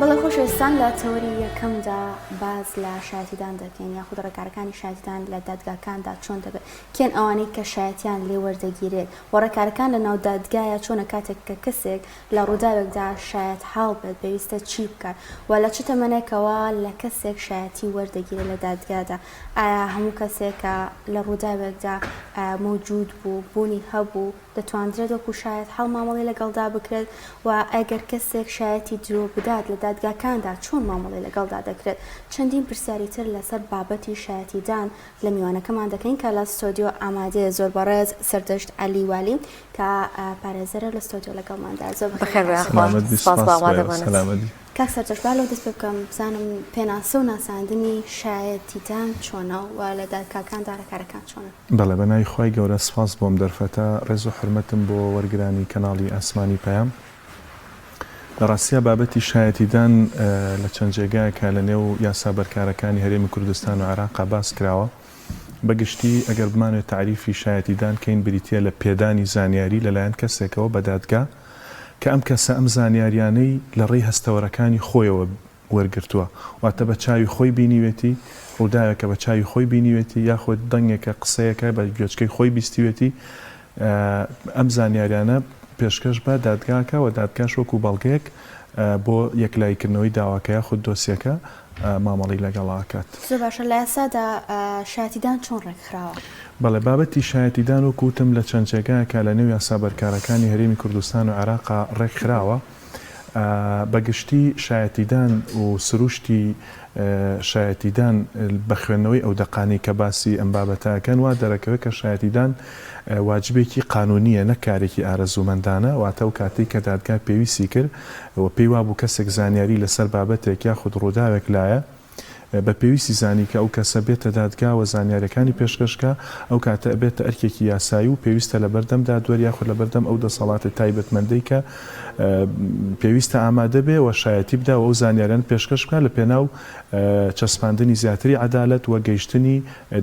بەڵێ خۆشەویستان لە تەوەری یەکەمدا باز لە شایەتیدان دەکەین یاخود ڕێکارەکانی شایەتیدان لە دادگاکاندا چۆن دەبێت کێن ئەوانەی کە شایەتیان لێ وەردەگیرێت و ڕێکارەکان لە ناو دادگایە چۆنە کاتێک کە کەسێک لە ڕووداوێکدا شایەت حاڵ بێت پێویستە چی بکات و لە چ تەمەنێکەوە لە کەسێک شایەتی وەردەگیرێت لە دادگادا ئایا هەموو کەسێکە لە ڕووداوێکدا موجود بوو بوونی هەبوو دەتوانرێت وەکو شایەت حاڵ مامەڵی لەگەڵدا بکرێت و ئەگەر کەسێک شایەتی درۆ بدات لە دادگاکاندا چۆن مامەڵی لەگەڵدا دەکرێت چەندین پرسیاری تر لەسەر بابەتی شایەتیدان لە میوانەکەمان دەکەین کە لە ستۆدیۆ ئامادەیە زۆر بەڕێز سەردەشت عەلیوالی کە پارێزەرە لە ستۆدیۆ لەگەڵماندا زۆر بەخێر کاک سەردەشت با لەو دەست پێ بکەم بزانم پێناسە و ناساندنی شایەتیدان چۆنە و لە دادگاکاندا ڕێکارەکان چۆنە. بەڵێ بەناوی خۆی گەورە سپاس بۆم دەرفەتە ڕێز و حرمەتم بۆ وەرگرانی کەناڵی ئاسمانی پەیام. لە ڕاستیە بابەتی شایەتیدان لە چەند جێگایەکە لە نێو یاسا بەرکارەکانی هەرێمی کوردستان و عێراقا باس کراوە. بەگشتی ئەگەر بمانوێت تعریفی شایەتیدان کەین بریتە لە پێدانی زانیاری لەلایەن کەسێکەوە بە دادگا کە ئەم کەسە ئەم زانیاریانەی لە ڕێی هەستەوەرەکانی خۆیەوە وەرگرتووە واتە بە چاوی خۆی بینیوێتی ڕووداوێکە بە چاوی خۆی بینیوێتی یاخود دەنگێکە قسەیەکە بە گوێچکەی خۆی بیستیوێتی ئەم زانیاریانە پێشکەش بە دادگاکە و دادگاش وەکو بەڵگەیەک بۆ یەکلایکردنەوەی داواکە خود دۆسیەکە مامەڵی لەگەڵاکات. زۆر باشە لە یاسادا شایەتیدان چۆن ڕێکخراوە؟ بەڵێ بابەتی شایەتیدان و کوتم لە چەند جێگایەکە لە نێو یاسا بەرکارەکانی هەرێمی کوردستان و عێراقا ڕێکخراوە. بەگشتی شایەتیدان و سروشتی شایەتیدان بە خوێندنەوەی ئەو دەقانی کە باسی ئەم بابەتەکەن وا دەرەکەوێت کە شایەتیدان واجبێکی قانونیە نەکارێکی ئارەزوومەندانە واتە و کاتێک کە دادگا پێویستی کرد و پێی وابوو کەسێک زانیاری لەسەر بابەتێک یاخود ڕووداوێک لایە بە پێویستی زانی کە ئەو کەسە بێتە دادگا و زانیاریەکانی پێشکەشکە ئەو کاتە بێتە ئەرکێکی یاسایی و پێویستە لە بەردەم دادوەر یاخود لە بەردەم ئەو دەسەڵاتە تایبەتمەندەی کە پێویستە ئامادە بێ و شایەتی بدا و ئەو زانیاریان پێشکەش بکات لە پێناو چەسپاندنی زیاتری عەدالەت و گەیشتنی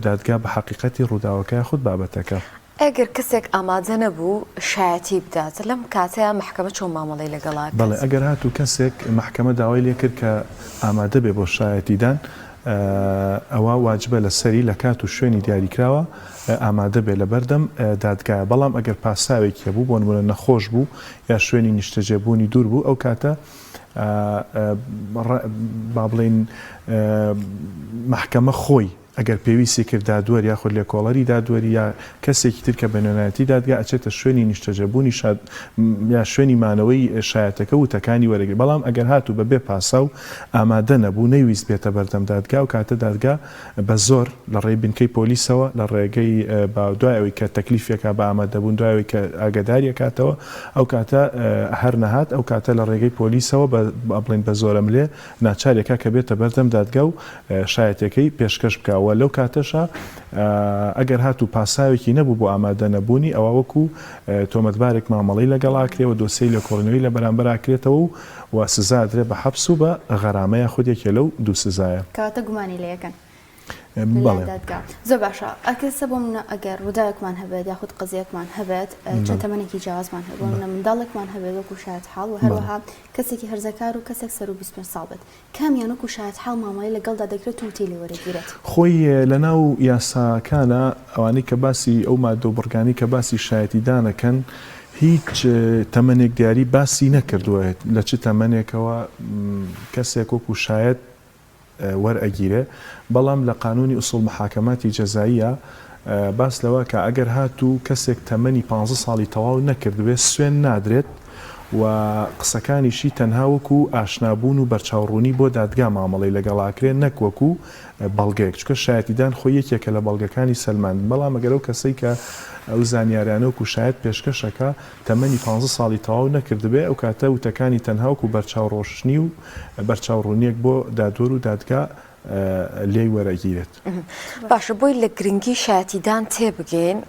دادگا بە حەقیقەتی ڕووداوەکەی خود بابەتەکە. ئەگەر کەسێک ئامادە نەبوو شایەتی بدات لەم کاتەیە محکەمە چۆن مامەڵەی لەگەڵاکات؟ بەڵێ ئەگەر هاتوو کەسێک محکەمە داوای لێ کرد کە ئامادە بێ بۆ شایەتیدان ئەوە واجبە لە سەری لە کات و شوێنی دیاریکراوە ئامادە بێ لە بەردەم دادگایە. بەڵام ئەگەر پاساوێکی هەبوو بۆ نمونە نەخۆش بوو یا شوێنی نیشتەجێبوونی دوور بوو ئەو کاتە با بڵێن محکەمە خۆی ئەگەر پێویستی کرد دادوەر یاخود لێکۆڵەری دادوەری یا کەسێکی تر کە بە نوێنایەتی دادگا ئەچێتە شوێنی نیشتەجێبوونی یا شوێنی مانەوەی شایەتەکە و تەکانی وەرەگری. بەڵام ئەگەر هاتوو بە بێ پاسا و ئامادە نەبوو نەویست بێتە بەردەم دادگا و کاتە دادگا بە زۆر لە ڕێی بنکەی پۆلیسەوە لە ڕێگەی دوایەوەی کە تەکلیفێکە بە ئامادەبوون دوایەوەی کە ئاگداریە کاتەوە ئەو کاتە هەر نەهات ئەو کاتە لە ڕێگەی پۆلیسەوە بڵێن بە زۆرم لێ ناچارێکە کە بێتە بەردەم دادگا و شایەتەکەی پێشکەش بکە. لەو کاتەشە ئەگەر هاتوو پاساوێکی نەبوو بۆ ئامادە نەبوونی ئەوە وەکو تۆمەتبارێک مامەڵەی لەگەڵاکرێەوە دۆسەی لە کۆڵنەوەی لە بەرامبەراکرێتەوە و سزادرێ بە حەبس و بە غەرامەیە خودێکە لەو دوو سزایە کەواتە گومانی لە یەکەن. زۆر باشە ئەکەسە بۆ منە ئەگەر ڕووداوێکمان هەبێت یاخود قزیەکمان هەبێت چەند تەمەنێکی جیازمان هەبوو منە منداڵێکمان هەبێت وەکو شایەت حاڵ و هەروەها کەسێکی هەرزەکار و کەسێک سەر و 25 ساڵ بێت کامیان وەکو شایەت حاڵ مامەڵەی لەگەڵدا دەکرێت و وتی لێ وەرەگیرێت؟ خۆی لەناو یاساکانە ئەوانەی کە باسی ئەو مادە و بڕگانی کە باسی شایەتیدانەکەن هیچ تەمەنێک دیاری باسی نەکردووە لە چ تەمەنێکەوە کەسێک وەکو شایەت وەرئەگیرێ. بەڵام لە قانونی ئوسوڵ محاکەماتی جەزاییە باس لەوە کە ئەگەر هاتوو کەسێک تەمەنی 15 ساڵی تەواو نەکردوێ سوێن نادرێت و قسەکانیشی تەنها وەکو ئاشنابوون و بەرچاوڕوونی بۆ دادگا مامەڵەی لەگەڵاکرێن نەک وەکو بەڵگەیەک چکە شایەتیدان خۆی یەکێکە لە بەڵگەکانی سەلمان. بەڵام ئەگەر ئەو کەسەی کە ئەو زانیاریانە وەکو شایەت پێشکەشەکە تەمەنی 15 ساڵی تەواو نەکردبێ ئەو کاتە وتەکانی تەنها وەکو بەرچاوڕۆشنی و بەرچاوڕوونیەک بۆ دادوەر و دادگا لێی وەرەگیرێت. باشە بۆی لە گرنگی شایەتیدان تێبگەین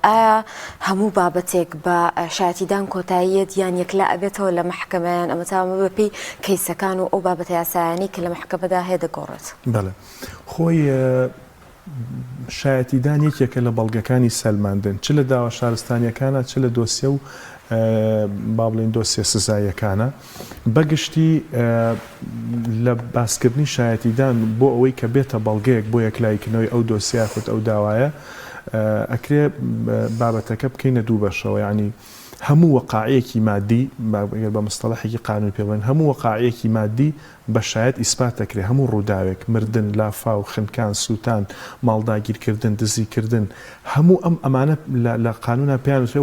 ئایا هەموو بابەتێک بە شایەتیدان کۆتاییەت یان یەکلا ئەبێتەوە لە محکەمەیان ئەمە تامە بەپێی کەیسەکان و ئەو بابەتە یاسایانی کە لە محکەمەدا هەیە دەگۆڕێت؟ بەڵێ خۆی شایەتیدان یەکێکە لە بەڵگەکانی سەلماندن چ لە داوا شارستانیەکانە چ لە دۆسیە و با بڵێن دۆسیە سزاییەکانە بەگشتی لە باسکردنی شایەتیدان بۆ ئەوەی کە بێتە بەڵگەیەک بۆ یەکلایکردنەوەی ئەو دۆسیا خۆت ئەو داوایە ئەکرێ بابەتەکە بکەینە دوو بەشەوە یعنی هەموو وەقاعەیەکی مادی بە مستەڵەحێکی قانون پێبن هەموو وەقاعەیەکی مادی بە شایەت ئیسپات دەکرێت هەموو ڕووداوێک مردن لافاو خنکان سووتان ماڵداگیرکردن دزیکردن هەموو ئەمانە لە قانونە پێیان وترێ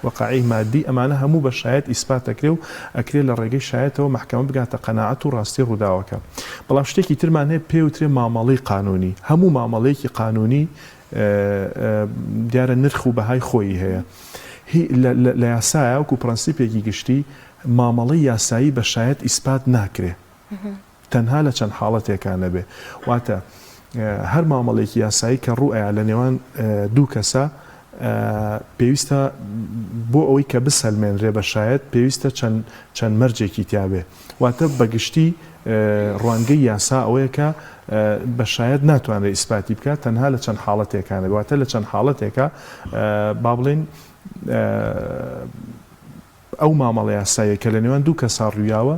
وەقاعەی مادی ئەمانە هەموو بە شایەت ئیسپات دەکرێت و ئەکرێت لە ڕێگەی شایەتەوە محکەمە بگاتە قەناعەت و ڕاستی ڕووداوەکە بەڵام شتێکی ترمان هەیە پێوترێ مامەڵەی قانونی هەموو مامەڵەیەکی قانونی دیارە نرخ و بەهای خۆی هەیە لە یاسایە وەکو پرەنسیپێکی گشتی مامەڵەی یاسایی بە شایەت ئیسپات ناکرێ تەنها لە چەند حاڵەتێکانە بێ واتە هەر مامەڵێکی یاسایی کە ڕوئەیە لە نێوان دوو کەسە پێویستە بۆ ئەوەی کە بسەلمێنرێ بە شایەت پێویستە چەند مەرجێکی تیاابێ واتە بەگشتی ڕوانگەی یاسا ئەوەیە کە بە شایەت ناتوانێت ئیسپاتی بکات تەنها لە چەند حاڵەتێکانە واتە لە چەند حاڵەتێکە با بڵێن ئەو مامەڵە یاسایە کە لە نێوان دوو کەسا ڕوویاوە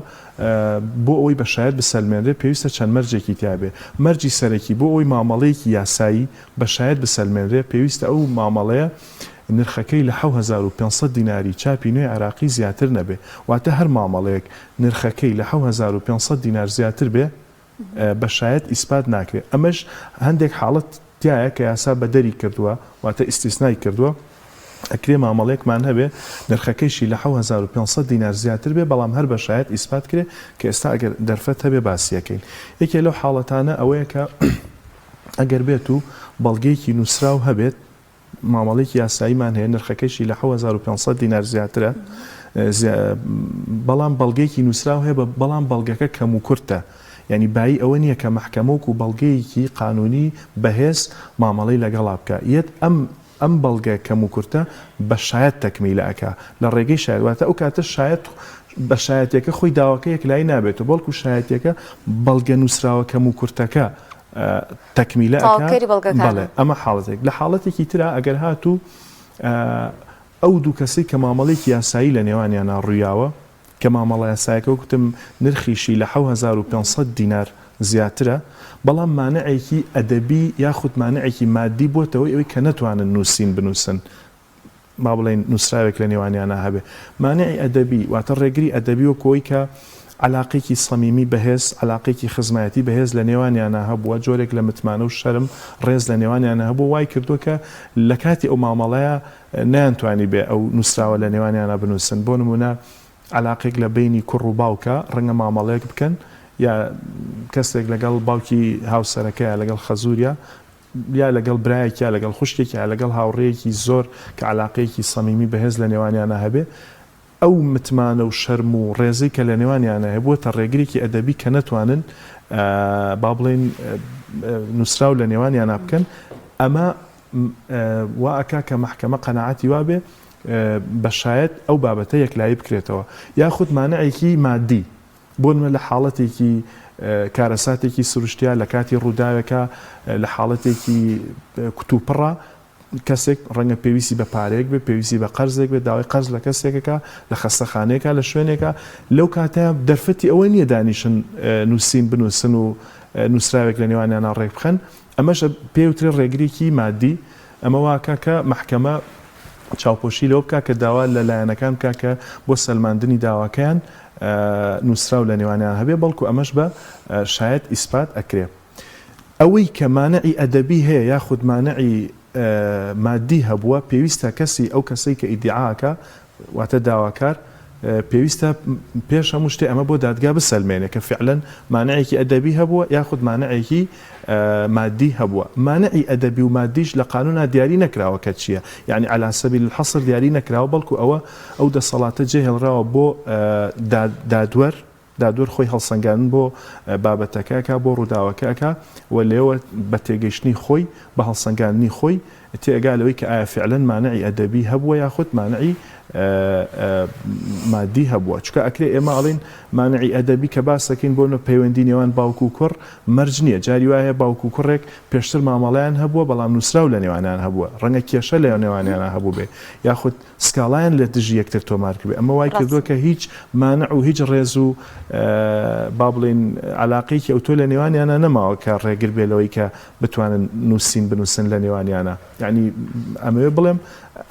بۆ ئەوەی بە شایەت بسەلمێنرێ پێویستە چەند مەرجێکی تیاابێ مەرجی سەرەکی بۆ ئەوەی مامەڵەیەکی یاسایی بە شایەت بسەلمێنرێ پێویستە ئەو مامەڵەیە نرخەکەی لە 1500 دیناری چاپی نوێی عراقی زیاتر نەبێ واتە هەر مامەڵەیەک نرخەکەی لە 1500 دینار زیاتر بێ بە شایەت ئیسپات ناکرێت ئەمەش هەندێک حاڵەت تایە کە یاسا بەدەری کردووە واتە ئیستیسنای کردووە ئەکرێ مامەڵەیەکمان هەبێ نرخەکەیشی لە 1500 دینار زیاتر بێ بەڵام هەر بە شایەت ئیسپات کرێ کە ئێستا ئەگەر دەرفەت هەبێ باسیەکەین یەکێ لەو حاڵەتانە ئەوەیە کە ئەگەر بێت و بەڵگەیەکی نووسراو هەبێت مامەڵێکی یاساییمان هەیە نرخەکەیشی لە 1500 دینار زیاترە بەڵام بەڵگەیەکی نووسراو هەیە بەڵام بەڵگەکە کەم و کورتە یعنی بایی ئەوە نییە کە محکەمەوەک و بەڵگەیەکی قانونی بەهێز مامەڵەی لەگەڵا بکە یەت ئەم بەڵگە کەم و کورتە بە شایەت تەکمیلەکە لە ڕێگەی شایەتواتە ئەو کاتە شایەت بە شایەتێکە خۆی داواکە یەکلای نابێتەوە بەڵکو شایەتێکە بەڵگە نووسراوە کەم و کورتەکە تەکمیلەکە بەڵێ ئەمە حاڵەتێک لە حاڵەتێکی ترا ئەگەر هاتوو ئەو دوو کەسەی کە مامەڵێکی یاسایی لە نێوانیان ڕوویاوە کە مامەڵە یاسایەکە وتم نرخیشی لە 1500 دینار زیاترە بەڵام مانعێکی ئەدەبی یاخود مانعێکی مادی بۆتەوەی ئەوەی کە نەتوانن نووسین بنووسن با بڵێن نووسراوێک لە نێوانیانە هەبێ مانعی ئەدەبی واتە ڕێگری ئەدەبی و کۆی کە علاقێکی سەمیمی بەهێز علاقێکی خزمەتی بەهێز لە نێوانیانە هەبووە جۆرێک لە متمانە و شەرم ڕێز لە نێوانیانە هەبوو وای کردووە کە لە کاتی ئەو مامەڵەیە نەیانتوانی بێ ئەو نووسراوە لە نێوانیانە بنووسن بۆ نمونە علاقێک لە بینی کوڕ و باوکە ڕەنگە مامەڵەیەک بکەن یا کەسێک لەگەڵ باوکی هاوسەرەکەیە لەگەڵ خەزوریە یا لەگەڵ برایەکە لەگەڵ خوشتێکی لەگەڵ هاوڕێیەکی زۆر کە علاقەیەکی سەمیمی بەهێز لە نێوانیانە هەبێ ئەو متمانە و شەرم و ڕێزی کە لە نێوانیانە هەبووە تا ڕێگرێکی ئەدەبی کە نەتوانن با بڵێن نووسراو لە نێوانیانە بکەن ئەمە واکە کە محکەمە قەناعەتی وابێ بە شایەت ئەو بابەتە یەکلایی بکرێتەوە یاخود مانعێکی مادی بۆ لە حاڵەتێکی کارەساتێکی سروشتیا لە کاتی ڕووداوەکە لە حاڵەتێکی کتوپڕە کەسێک ڕەنگە پێویستی بە پارێک بێ پێویستی بە قەرزێک بێ داوای قەرز لە کەسێکەکە لە خەستەخانەیەکە لە شوێنێکە لەو کاتەیە دەرفەتی ئەوە نییە دانیشن نووسین بنووسن و نووسراوێک لە نێوانیانە ڕێک بخەن ئەمەش پێوترێ ڕێگریکی مادی ئەمە واکە کە محکەمە چاوپۆشی لەوە بکە کە داوا لە لایەنەکان بکە کە بۆ سەلماندنی داواکەیان نووسراو لە نێوانیان هەبێ بەڵکو ئەمەش بە شایەت ئیسپات ئەکرێ ئەوەی کە مانعی ئەدەبی هەیە یاخود مانعی مادی هەبووە پێویستە کەسی ئەو کەسەی کە ئیدعاکە واتە داواکار پێویستە پێش هەموو شتێ ئەمە بۆ دادگا بسەلمێنێ کە فعلەن مانعێکی ئەدەبی هەبووە یاخود مانعێکی مادی هەبووە مانعی ئەدەبی و مادیش لە قانونا دیاری نەکراوە کە چییە یعنی على سبیل الحصر دیاری نەکراوە بەڵکو ئەو دەسەڵاتە جێهێڵراوە بۆ دادوەر خۆی هەڵسەنگاندن بۆ بابەتەکەکە بۆ ڕووداوەکەکە و لێوە بە تێگەیشتنی خۆی بە هەڵسەنگاندنی خۆی تێگا لەوەی کە ئایا فعلەن مانعی ئەدەبی هەبووە یاخود مانعی مادی هەبووە چکە ئەکرێ ئێمە ئەڵین مانعی ئەدەبی کە باسەکەین بۆ پەیوەندی نێوان باوکو و کوڕ مەرج نییە جاری وایە باوکو و کوڕێک پێشتر مامەڵیان هەبووە بەڵام نووسراو لە نێوانیان هەبووە ڕەنگە کێشە لە نێوانیانە هەبوو بێ یاخود سکاڵایان لە دژی یەکتر تۆمار کردێ ئەمە وای کردووە کە هیچ مانع و هیچ ڕێز و با بڵین علاقەیەکی ئەو تۆ لە نێوانیانە نەماوە کە ڕێگر بێلەوەی کە بتوانن بنووسن لە نێوانیانە یعنی ئەمەوێ بڵێم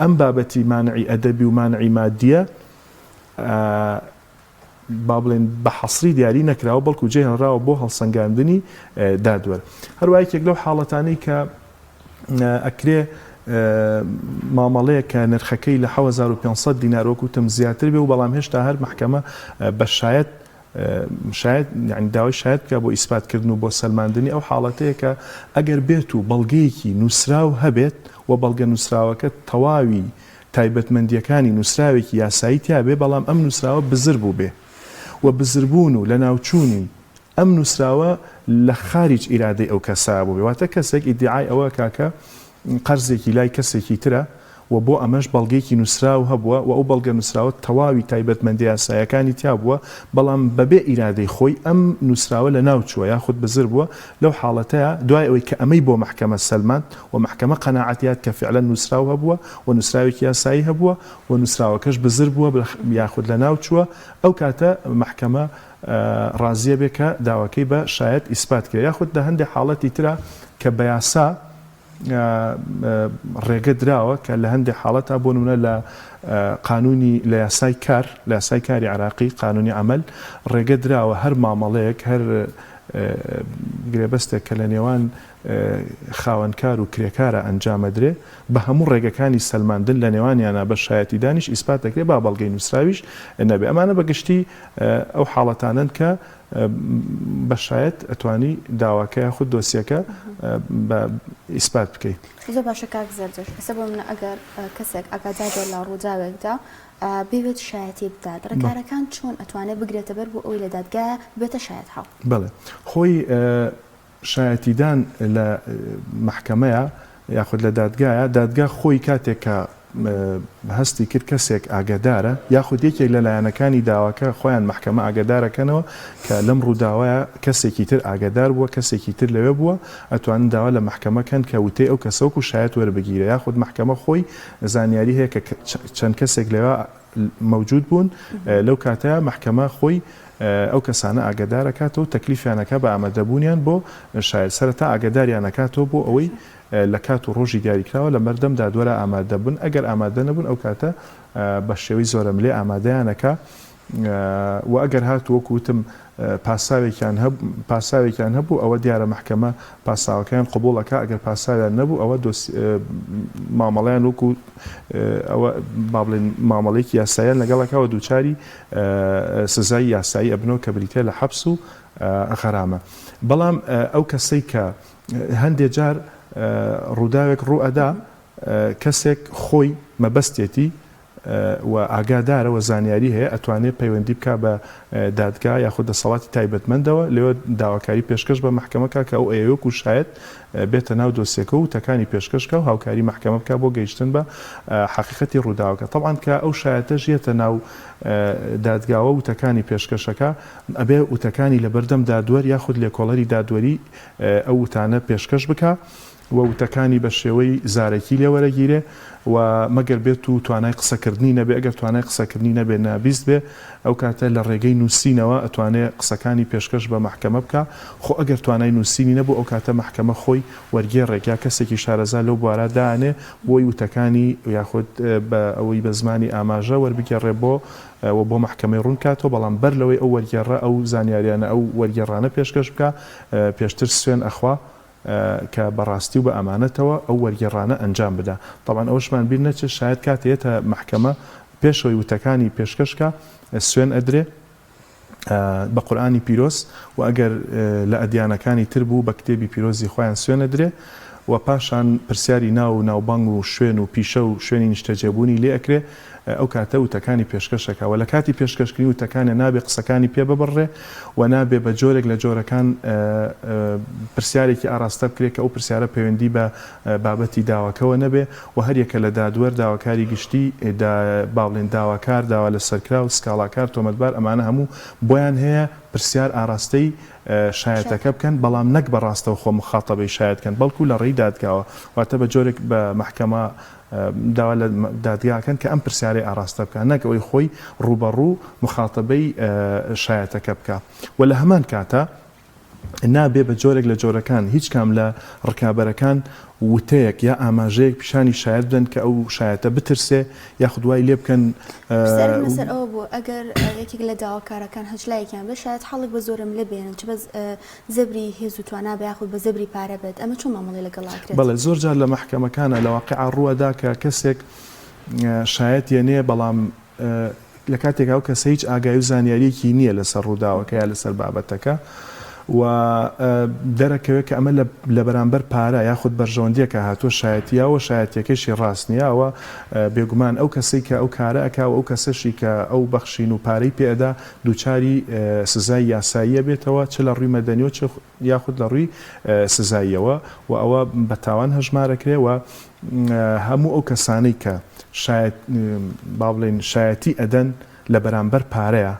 ئەم بابەتی مانعی ئەدەبی و مانعی مادیە با بڵێن بە حەسری دیاری نەکراوە بەڵکو جێهێنراوە بۆ هەڵسەنگاندنی دادوەر هەروایەکێک لەو حاڵەتانەی کە ئەکرێ مامەڵەیە کە نرخەکەی لە 1500 دینار وەکوتم زیاتر بێ و بەڵام هێشتا هەر محکەمە بە شاید یعنی داوای شاید بکە بۆ ئیسپاتکردن و بۆ سەلماندنی ئەو حاڵەتەیە کە ئەگەر بێت و بەڵگەیەکی نووسراو هەبێت و بەڵگە نووسراوەکە تەواوی تایبەتمەندیەکانی نووسراوێکی یاسایی تیا بێ بەڵام ئەم نووسراوە بزر بوو بێ و بزربوون و لە ناوچوونی ئەم نووسراوە لە خارج ئیرادەی ئەو کەسا بوو بێ واتە کەسێک ئیدعای ئەوە کاکە قەرزێکی لای کەسێکی ترە و بۆ ئەمەش بەڵگەیەکی نووسراو هەبووە و ئەو بەڵگە نووسراوە تەواوی تایبەتمەندی یاسایەکانی تیا بووە بەڵام بەبێ ئیرادەی خۆی ئەم نووسراوە لە ناوچووە یاخود بزر بووە لەو حاڵەتەیە دوای ئەوەی کە ئەمەی بۆ محکەمە سەلماند و محکەمە قەناعەتیات کە فعلا نووسراو هەبووە و نووسراوێکی یاسایی هەبووە و نووسراوەکەش بزر بووە یاخود لە ناوچووە ئەو کاتە محکەمە ڕازیە بێ کە داواکەی بە شایەت ئیسپات کرێ یاخود لە هەندێک حاڵەتی ترە کە بە یاسا ڕێگە دراوە کە لە هەندێک حاڵەتە بۆ نمونە لە قانونی لە یاسای کاری عراقی قانونی عمل ڕێگە دراوە هەر مامەڵەیەک هەر گرێبەستێک کە لە نێوان خاوەنکار و کرێکارە ئەنجامەدرێ بە هەموو ڕێگەکانی سەلماندن لە نێوانیانە بە شایەتی دانیش ئیسپات دەکرێت با بەڵگەی نووسراویش نەبێ ئەمانە بەگشتی ئەو حاڵەتانن کە بەشایەت ئەتوانی داواکە خود دۆسیەکە بە ئیسپات بکەیت. زۆر باشە کاک زەردەش ئەسە بۆ منە ئەگەر کەسێک ئاگادار لە ڕووداوێکدا بێت شایەتی بدات ڕێکارەکان چۆن ئەتوانێت بگرێتە بەر بۆ ئەوی لە دادگایە بێتە شایەت هاو؟ بەڵێ خۆی شایەتیدان لە محکەمەیە یاخود لە دادگا خۆی کاتێکە هەستی کرد کەسێک ئاگادارە یاخود یەکێک لە لایەنەکانی داواکە خۆیان محکەمە ئاگادارەکەنەوە کە لەم ڕووداوایە کەسێکی تر ئاگادار بووە کەسێکی تر لەوێ بووە ئەتوانن داوا لە محکەمەکەن کە وتەی ئەو کەسەوەکو شایەت وەربگیرە یاخود محکەمە خۆی زانیاری هەیە کە چەند کەسێک لەوە موجود بوون لەو کاتەیە محکەمە خۆی ئەو کەسانە ئاگادارەکاتەوە تەکلیفیانەکە بە ئامادەبوونیان بۆ شایەت سەرەتا ئاگاداریانەکاتەوە بۆ ئەوەی لە کات و ڕۆژی دیاریکراوە لە مەردەم دادوەرە ئامادە بوون ئەگەر ئامادە نەبوون ئەو کاتە بە شێوەی زۆرە ملێ ئامادەیانەکە و ئەگەر هاتووەکوتم پاساوێکیان هەبوو ئەوە دیارە محکەمە پاساوەکەیان قبوڵەکە ئەگەر پاساویان نەبوو ئەوە مامەڵەیان وەکو ئەوە با بڵێن مامەڵەیەکی یاساییان لەگەڵەکەوە دووچاری سزای یاسایی ئەبنەوە کە بریتێ لە حەبس و غەرامە بەڵام ئەو کەسەی کە هەندێک جار ڕووداوێک ڕوئەدا کەسێک خۆی مەبەستێتی و ئاگادارە و زانیاری هەیە ئەتوانێت پەیوەندی بکە بە دادگا یاخود دەسەڵاتی تایبەتمەندەوە لەوە داواکاری پێشکەش بە محکەمەکە کە ئەو ئەیەوەک و شایەت بێتە ناو دۆسیەکە و تەکانی پێشکەشکە و هاوکاری محکەمە بکە بۆ گەیشتن بە حەقیقەتی ڕووداوەکە طبعاً کە ئەو شایەتەش یێتە ناو دادگاوە و تەکانی پێشکەشەکە ئەبێ وتەکانی لە بەردەم دادوەر یاخود لێکۆڵەری دادوەری ئەو وتانە پێشکەش بکە و وتەکانی بە شێوەی زارێکی لێوەرەگیرێ و مەگەر بێت و توانای قسەکردنی نەبێ ئەگەر توانای قسەکردنی نەبێ نابیست بێ ئەو کاتە لە ڕێگەی نووسینەوە ئەتوانێت قسەکانی پێشکەش بە محکەمە بکە خۆ ئەگەر توانای نووسینی نەبوو ئەو کاتە محکەمە خۆی وەرگێ ڕێگا کەسێکی شارەزا لەو بوارە دانێ بۆی وتەکانی یاخود بە ئەوەی بە زمانی ئاماژە وەربگەڕێ بۆ محکەمەی ڕوون کاتەوە بەڵام بەر لەوەی ئەو وەرگێڕە ئەو زانیاریانە ئەو وەرگێڕانە پێشکەش بکە پێشتر سوێن ئەخوا کە بەڕاستی و بە ئەمانەتەوە ئەو وەرگێڕانە ئەنجام بدە طبعاً ئەوشمان بیر نەچێت شاید کاتێتە محکەمە پێشەوەی وتەکانی پێشکەشکە سوێن ئەدرێ بە قورئانی پیرۆز و ئەگەر لە ئەدیانەکانی تر بوو بە کتێبی پیرۆزی خۆیان سوێن ئەدرێ و پاشان پرسیاری ناو و ناوبانگ و شوێن و پیشە و شوێنی نیشتەجێبوونی لێ ئەکرێ ئەو کاتە وتەکانی پێشکەشەکە و لە کاتی پێشکەشکردنی وتەکانە نابێ قسەکانی پێ ببڕێ و نابێ بە جۆرێک لە جۆرەکان پرسیارێکی ئاراستە بکرێت کە ئەو پرسیارە پەیوەندی بە بابەتی داواکەوە نەبێ و هەریەکە لە دادوەر داواکاری گشتی باڵێن داواکار داوا لە سەرکرا و سکاڵاکار تۆمەتبار ئەمانە هەموو بۆیان هەیە پرسیار ئاراستەی شایەتەکە بکەن بەڵام نەک بەڕاستەوە خۆ مخاتەبەی شایەتکەن بەڵکو لە ڕێی دادگاوە واتە بە جۆرێک بە محکەمە داوا لە دادگاکەن کە ئەم پرسیارەی ئاراستە بکە نەک ئەوەی خۆی ڕوبەڕوو مخاتەبەی شایەتەکە بکە و لە هەمان کاتە نابێ بە جۆرێک لە جۆرەکان هیچ کام لە ڕکابەرەکان وتەیەک یا ئاماژەیەک پیشانی شایەت بدەن کە ئەو شایەتە بترسێ یاخود وای لێ بکەن لەسەر ئەوە بوو ئەگەر یەکێک لە داواکارەکان هەجلایەکیان بێ شاید حەڵک بە زۆرم لێ بێنن چ بە زەبری هێز و توانە بە یاخود بە زەبری پارە بێت ئەمە چۆن مامەڵی لەگەڵاکرێت بەڵێ زۆر جار لە محکەمەکانە لە واقعا ڕووەدا کە کەسێک شایەت یێنێ بەڵام لە کاتێک ئەو کەسە هیچ ئاگای و زانیاریەکی نییە لەسەر ڕووداوەکە یا لەسەر بابەتەکە و دەرەکەوێت کە ئەمە لە بەرامبەر پارە یاخود بەرژەوەندیەکە هاتووە شایەتیەوە شایەتەکەشی ڕاستنیەوە بێگومان ئەو کەسەی کە ئەو کارە ئەکاوە ئەو کەسەشی کە ئەو بەخشین و پارەی پێدا دووچاری سزای یاساییە بێتەوە چ لە ڕووی مەدەنی و یاخود لە ڕووی سزاییەوە و ئەوە بە تاوان هەژمارەکرێ و هەموو ئەو کەسانەی کە با بڵێن شایەتی ئەدەن لە بەرامبەر پارەیە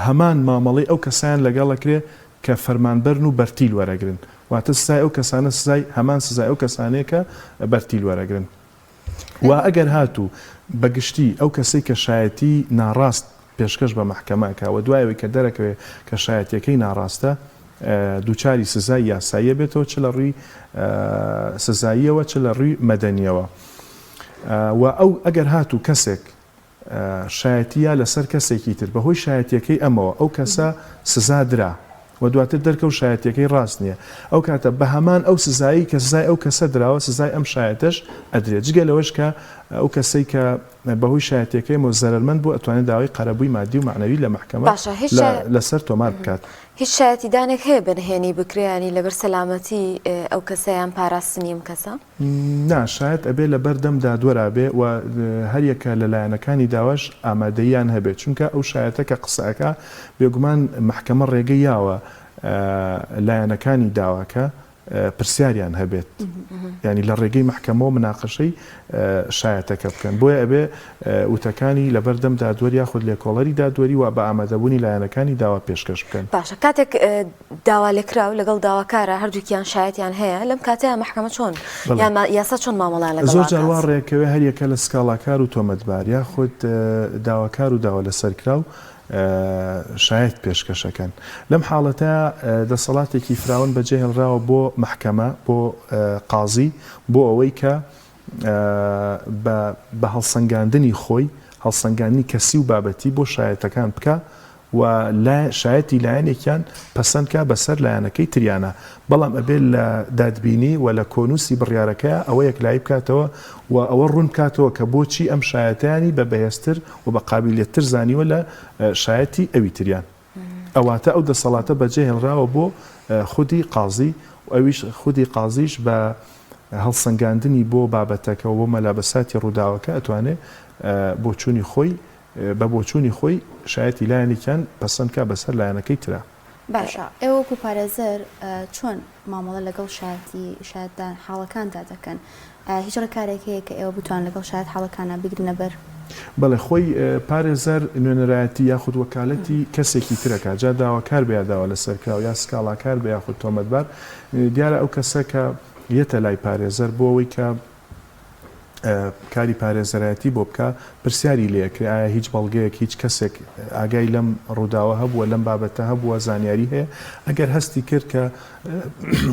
هەمان مامەڵی ئەو کەسیان لەگەڵەکرێ کە فەرمانبەرن و بەرتیل وەرەگرن واتە سزای ئەو کەسانە سزای هەمان سزای ئەو کەسانەیە کە بەرتیل وەرەگرن و ئەگەر هاتوو بەگشتی ئەو کەسەی کە شایەتی ناڕاست پێشکەش بە محکەمەکە و دوایەوەی کە دەرەکەوێت کە شایەتیەکەی ناڕاستە دووچاری سزای یاساییە بێتەوە چ لە ڕووی سزاییەوە چ لە ڕووی مەدەنیەوە و ئەو ئەگەر هاتوو کەسێک شایەتیە لەسەر کەسێکی تر بەهۆی شایەتیەکەی ئەمەوە ئەو کەسە سزا درا و دواتر دەرکە و شایەتیەکەی ڕاست نییە ئەو کاتە بە هەمان ئەو سزایی کە سزای ئەو کەسە دراوە سزای ئەم شایەتەش ئەدرێت جگە لەوەش کە ئەو کەسەی کە بەهۆی شایەتیەکەی زەرمەند بوو ئەتوانێت داوای قەرەبووی مادی و معنەوی لە محکەمە لەسەر تۆمار بکات هیچ شایەتیدانێک هەیە بنهێنی بکرێنی لەبەر سەلامەتی ئەو کەسەیان پاراستنی ئەم کەسە؟ ناشایەت ئەبێ لە بەردەم دادوەرا بێ و هەریەکە لە لایەنەکانی داواش ئامادەیان هەبێت چونکە ئەو شایەتە کە قسەکە بێگومان محکەمە ڕێگەی یاوە لایەنەکانی داواکە پرسیاریان هەبێت ینی لە ڕێگەی محکەمەوە مناقەشەی شایەتەکە بکەن بۆیە ئەبێ وتەکانی لە بەردەم دادوەری یاخود لێکۆڵەری دادوەری و بە ئامادەبوونی لایەنەکانی داوا پێشکەش بکەن باشە کاتێک داوا لێکراو لەگەڵ داواکارە هەردووکیان شایەتیان هەیە لەم کاتەیە محکەمە چۆن یاسا چۆن مامەڵان لەگەڵ زۆر جار وا ڕێکەوێ هەریەکە لە سکاڵاکار و تۆمەتبار یاخود داواکار و داوا لەسەرکراو شایەت پێشکەشەکەن لەم حاڵەتە دەسەڵاتێکی فراون بەجێ هێڵراوە بۆ محکەمە بۆ قازی بۆ ئەوەی کە بە هەڵسەنگاندنی خۆی هەڵسەنگاندنی کەسی و بابەتی بۆ شایەتەکان بکە و شایەتی لایەنێکیان پەسەندکە بەسەر لایەنەکەی تریانە بەڵام ئەبێت لە دادبینی و لە کۆنووسی بڕیارەکەی ئەوە یەکلایی بکاتەوە و ئەوە ڕوون بکاتەوە کە بۆچی ئەم شایەتیانی بە بەهێزتر و بە قابلیەتتر زانیوە لە شایەتی ئەوی تریان ئەواتە ئەو دەسەڵاتە بەجێ هێڵراوە بۆ خودی قازی و ئەویش خودی قازیش بە هەڵسەنگاندنی بۆ بابەتەکە و بۆ مەلابەساتی ڕووداوەکە ئەتوانێت بۆچوونی خۆی بە بۆچوونی خۆی شایەتی لایەنێکیان پەسەندکە بەسەر لایەنەکەی ترە باشە ئێوە وەکو پارێزەر چۆن مامەڵە لەگەڵ شایەتدان حاڵەکاندا دەکەن هیچ ڕێکارێک هەیە کە ئێوە بتوان لەگەڵ شایەت حاڵەکانە بگرنە بەر بەڵێ خۆی پارێزەر نوێنەرایەتی یاخود وەکالەتی کەسێکی ترەکە جا داواکار بێ داوا لەسەرکراو یا سکاڵاکار بێ یاخود تۆمەتبار دیارە ئەو کەسە کە یەتە لای پارێزەر بۆ ئەوەی کە کاری پارێزەرایەتی بۆ بکە پرسیاری لێکرێ ئایا هیچ بەڵگەیەک هیچ کەسێک ئاگای لەم ڕووداوە هەبووە لەم بابەتە هەبووە زانیاری هەیە ئەگەر هەستی کرد کە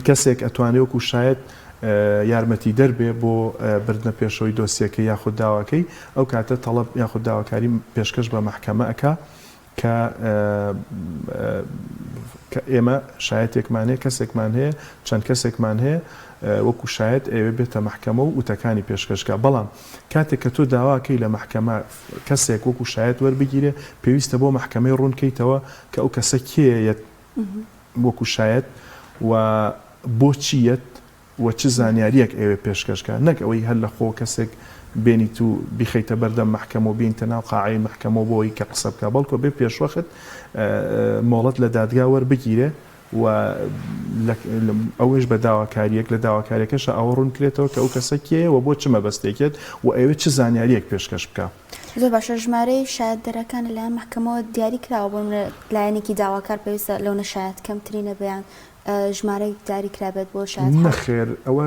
کەسێک ئەتوانێت وەکو شایەت یارمەتی دەربێ بۆ بردنە پێشەوەی دۆسیەکە یاخود داواکەی ئەو کاتە تەڵەب یاخود داواکاری پێشکەش بە محکەمە ئەکا کە ئێمە شایەتێکمان هەیە کەسێکمان هەیە چەند کەسێکمان هەیە وەکو شایەت ئێوە بێتە محکەمە و وتەکانی پێشکەشکە بەڵام کاتێک کە تۆ داواکەی لە محکەمە کەسێک وەکو شایەت وەربگیرێ پێویستە بۆ محکەمەی ڕوونکەیتەوە کە ئەو کەسە کێیە وەکو شایەت و بۆچیەت و چ زانیاریەک ئێوە پێشکەشکە نەک ئەوەی هەر لە خۆ کەسێک بێنیت و بیخەیتە بەردەم محکەمە و بینتە ناو قاعەی محکەمە بۆی کە قسە بکە بەڵکو بێ پێشوەخت مۆڵەت لە دادگا وەربگیرێ و ئەوەش بە داواکاریەک لە داواکاریەکەشە ئەوە ڕوون کرێتەوە کە ئەو کەسە کێ و بۆ چ مەبەستێکێت و ئەوێ چ زانیاریەک پێشکەش بکە. زۆر باشە ژمارەی شایەت دەرەکان لەلایەن محکەمەوە دیاری کراوە بۆ لایەنێکی داواکار پێویستە لەو نەشایەت کەمترینە بەیان ژمارەی دیاری کرابێت بۆ شایەت نەخێر ئەوە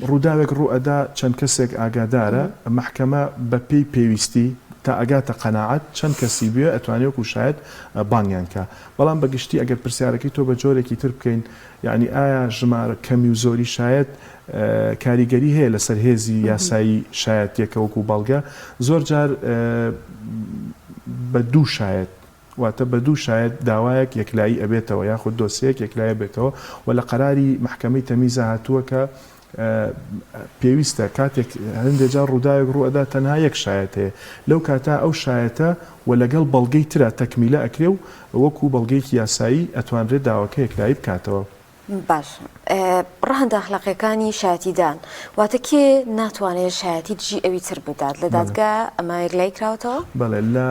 ڕووداوێک ڕوئەدا چەند کەسێک ئاگادارە محکەمە بە پێی پێویستی تا ئەگاتە قەناعەت چەند کەسی بێ ئەتوانێت و شاید بانیان کە بەڵام بەگشتی ئەگەر پرسیارەکەی تۆ بە جۆرێکی تر بکەین یعنی ئایا ژمارە کەمی و زۆری شاید کاریگەری هەیە لەسەر هێزی یاسایی شایەتێکە وەکو بەڵگە زۆر جار بە دوو شایەت واتە بە دوو شایەت داوایەک یەکلایی ئەبێتەوە یاخود دۆسەیەک یەکلایە بێتەوە و لە قەراری محکەمەی تەمیزە هاتووە کە پێویستە کاتێک هەندێک جار ڕووداوێک ڕوئەدا تەنها یەک شایەت هەیە لەو کاتا ئەو شایەتە و لەگەڵ بەڵگەی ترە تەکمیلە ئەکرێ و وەکو بەڵگەیەکی یاسایی ئەتوانرێت داواکە یەکلایی بکاتەوە. باش ڕەهەندە ئەخلاقیەکانی شایەتیدان واتە کێ ناتوانێت شایەتی دژی ئەوی تر بدات لە دادگا ئەمە یەکلای کراوەتەوە؟ بەڵێ لە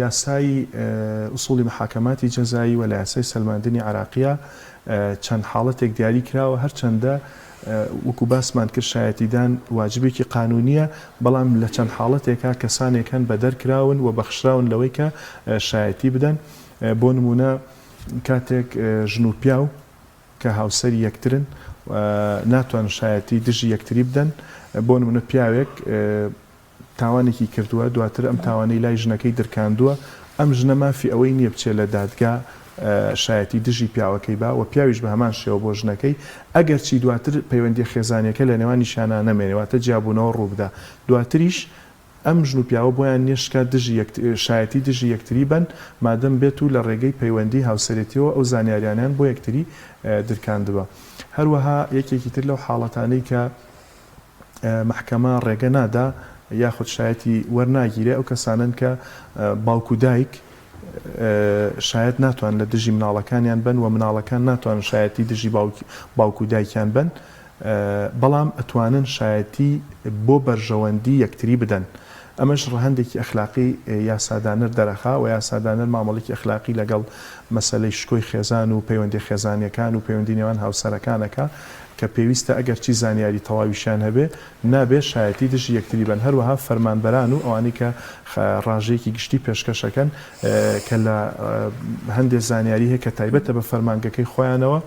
یاسایی ئوسوڵی محاکەماتی جەزایی و لە یاسای سەلماندنی عراقیە چەند حاڵەتێک دیاری کراوە هەرچەندە وەکو باسمان کرد شایەتیدان واجبێکی قانونیە بەڵام لە چەند حاڵەتێکا کەسانێکان بە دەرکراون و بەخشراون لەوەی کە شایەتی بدەن بۆ نمونە کاتێک ژن و پیاو کە هاوسەری یەکترن ناتوان شایەتی دژی یەکتری بدەن بۆ نمونە پیاوێک تاوانێکی کردووە دواتر ئەم تاوانەی لای ژنەکەی درکاندووە ئەم ژنە مافی ئەوەی نییە بچێت لە دادگا شایەتی دژی پیاوەکەی با و پیاویش بە هەمان شێوە بۆ ژنەکەی ئەگەر چی دواتر پەیوەندی خێزانەکە لە نێوانی شانە نەمێنێتواتە جیابوونەوە ڕووبدا دواتریش ئەم ژن و پیاوە بۆیان نیشکات شایەتی دژی یەکتری بن مادەم بێت و لە ڕێگەی پەیوەندی هاوسەرێتیەوە ئەو زانیاریانیان بۆ یەکتری درکاندبە. هەروەها یەکێکی تر لەو حاڵەتانەی کە محکەمە ڕێگە نادا یاخود شایەتی وەرناگیرێ ئەو کەسانن کە باوکو دایک شاید ناتوان لە دژی مناڵەکانیان بن و مناڵەکان ناتوان شایەتی دژی باوکو دایکیان بن بەڵام ئەتوانن شایەتی بۆ بەرژەوەندی یەکتری بدەن. ئەمەش ڕەهەندێکی ئەخلاقی یاسادانر دەرەخا و یاسادانر مامەڵێکی ئەخلاقی لەگەڵ مەسەلەی شکۆی خێزان و پەیوەندی خێزانیەکان و پەیوەندی نێوان هاوسەرەکانەکە کە پێویستە ئەگەر چی زانیاری تەواویشان هەبێ نابێت شایەتی دژی یەکتری بن. هەروەها فەرمانبەران و ئەوانەی کە ڕاژەیەکی گشتی پێشکەشەکەن کە لە هەندێک زانیاری هەیە کە تایبەتە بە فەرمانگەکەی خۆیانەوە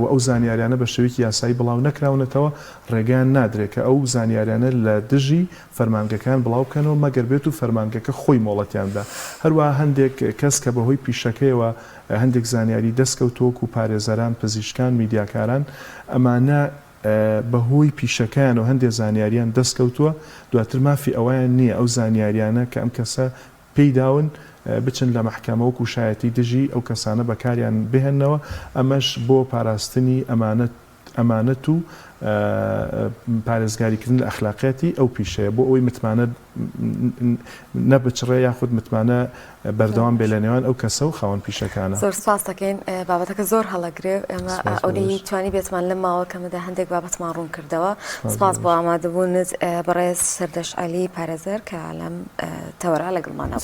و ئەو زانیاریانە بە شێوەیەکی یاسایی بڵاو نەکراونەتەوە ڕێگەیان نادرێت کە ئەو زانیاریانە لە دژی فەرمانگەکان بڵاو بکەنەوە مەگەر بێت و فەرمانگەکە خۆی مۆڵەتیاندا. هەروەها هەندێک کەس کە بەهۆی پیشەکەیەوە هەندێک زانیاری دەستکەوتۆک و پارێزەران پزیشکان میدیاکاران ئەمانە بەهۆی پیشەکەیان و هەندێک زانیاریان دەستکەوتووە دواتر مافی ئەویان نییە ئەو زانیاریانە کە ئەم کەسە پێیداون بچن لە محکەمە وەکو شایەتی دژی ئەو کەسانە بەکاریان بهێننەوە ئەمەش بۆ پاراستنی ئەمانەت و پارێزگاریکردن لە ئەخلاقیەتی ئەو پیشەیە بۆ ئەوی متمانە نەبچڕێ یاخود متمانە بەردەوام بێ لە نێوان ئەو کەسە و خاوەن پیشەکانە. زۆر سپاس دەکەین بابەتەکە زۆر هەڵەگرێ ئێمە ئەوەی توانی بێتمان لە ماوە کەمەدا هەندێک بابەتمان ڕوون کردەوە. سپاس بۆ ئامادەبوونت بەڕێز سەردەش عەلی پارێزەر کە لەم تەوەرا لەگەڵمانە.